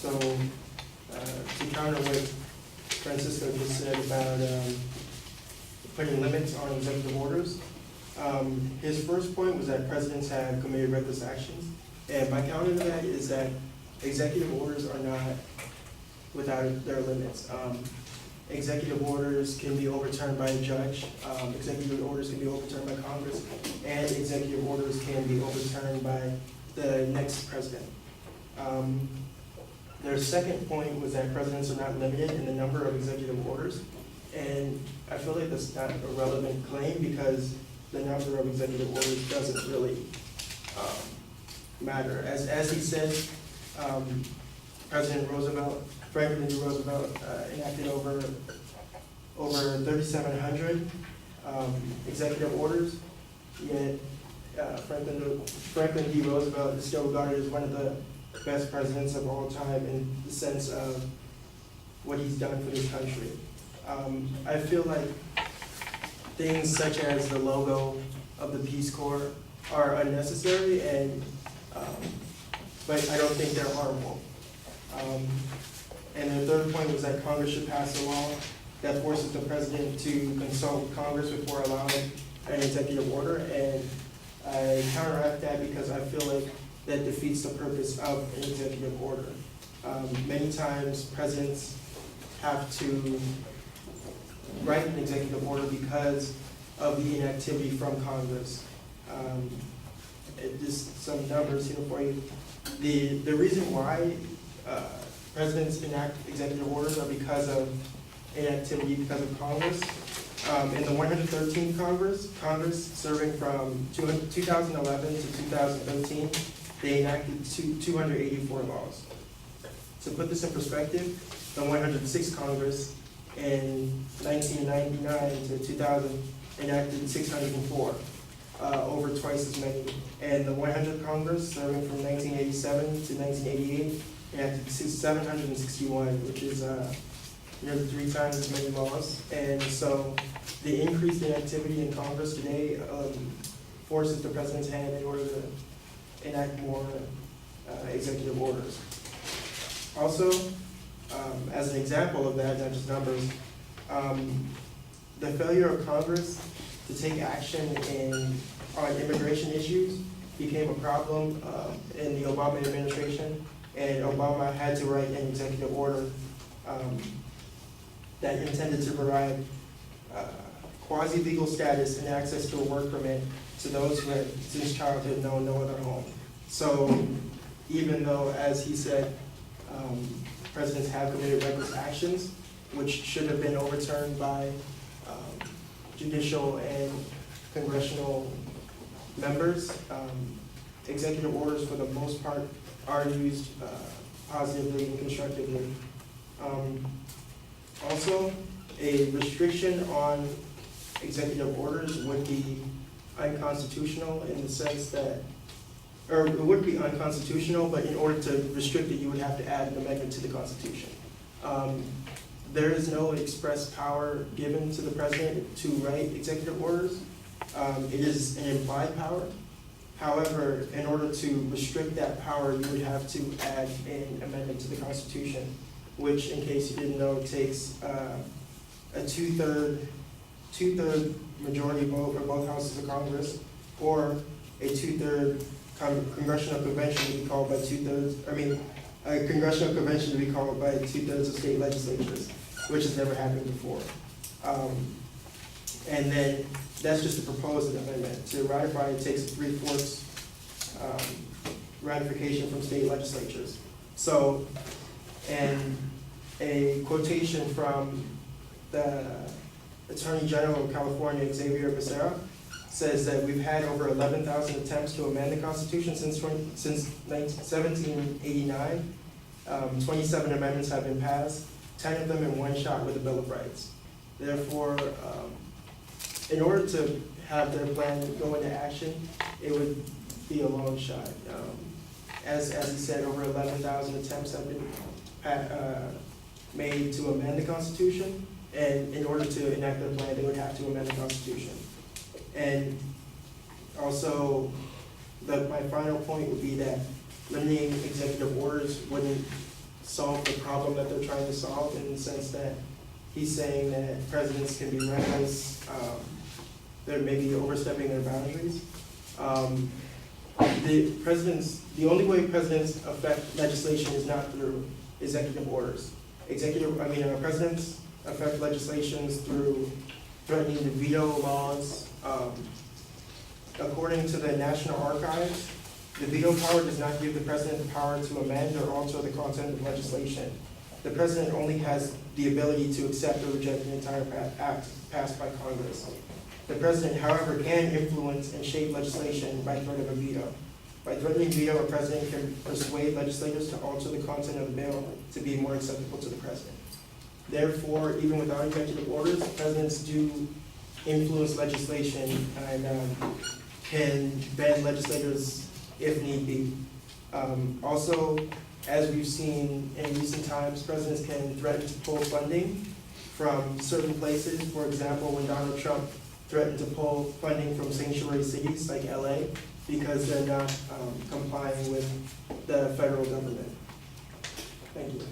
So, to counter what Francisco just said about putting limits on executive orders, his first point was that presidents have committed reckless actions. And my counter to that is that executive orders are not without their limits. Executive orders can be overturned by a judge, executive orders can be overturned by Congress, and executive orders can be overturned by the next president. Their second point was that presidents are not limited in the number of executive orders, and I feel like that's not a relevant claim because the number of executive orders doesn't really matter. As he said, Franklin D. Roosevelt enacted over 3,700 executive orders, yet Franklin D. Roosevelt is still regarded as one of the best presidents of all time in the sense of what he's done for this country. I feel like things such as the logo of the Peace Corps are unnecessary, and but I don't think they're harmful. And the third point was that Congress should pass a law that forces the president to consult Congress before allowing an executive order, and I counteract that because I feel like that defeats the purpose of an executive order. Many times presidents have to write an executive order because of the inactivity from Congress. Just some numbers here for you. The reason why presidents enact executive orders are because of inactivity because of Congress. In the 113th Congress serving from 2011 to 2013, they enacted 284 laws. To put this in perspective, the 106th Congress in 1999 to 2000 enacted 604, over twice as many. And the 100th Congress, serving from 1987 to 1988, enacted 761, which is nearly 3 times as many laws. And so the increased inactivity in Congress today forces the president's hand in order to enact more executive orders. Also, as an example of that, not just numbers, the failure of Congress to take action on immigration issues became a problem in the Obama administration, and Obama had to write an executive order that intended to provide quasi-legal status and access to a work permit to those who had since childhood known no other home. So even though, as he said, presidents have committed reckless actions, which should have been overturned by judicial and congressional members, executive orders for the most part are used positively and constructively. Also, a restriction on executive orders would be unconstitutional in the sense that, or it would be unconstitutional, but in order to restrict it, you would have to add an amendment to the Constitution. There is no express power given to the president to write executive orders. It is an implied power. However, in order to restrict that power, you would have to add an amendment to the Constitution, which, in case you didn't know, takes a two-third majority vote for both houses of Congress, or a two-third congressional convention to be called by a congressional convention to be called by 2/3 of state legislatures, which has never happened before. And then that's just a proposed amendment. To ratify, it takes 3/4 ratification from state legislatures. So, and a quotation from the Attorney General of California, Xavier Becerra, says that we've had over 11,000 attempts to amend the Constitution since 1789. 27 amendments have been passed, 10 of them in one shot with the Bill of Rights. Therefore, in order to have their plan go into action, it would be a long shot. As he said, over 11,000 attempts have been made to amend the Constitution, and in order to enact their plan, they would have to amend the Constitution. And also, my final point would be that limiting executive orders wouldn't solve the problem that they're trying to solve, in the sense that he's saying that presidents can be reckless, they're maybe overstepping their boundaries. The only way presidents affect legislation is not through executive orders. Presidents affect legislations through threatening to veto laws. According to the National Archives, the veto power does not give the president the power to amend or alter the content of legislation. The president only has the ability to accept or reject the entire act passed by Congress. The president, however, can influence and shape legislation by threat of a veto. By threatening veto, a president can persuade legislators to alter the content of the bill to be more acceptable to the president. Therefore, even without executive orders, presidents do influence legislation and can ban legislators if need be. Also, as we've seen in recent times, presidents can threaten to pull funding from certain places. For example, when Donald Trump threatened to pull funding from sanctuary cities like LA because they're not complying with the federal government. Thank you.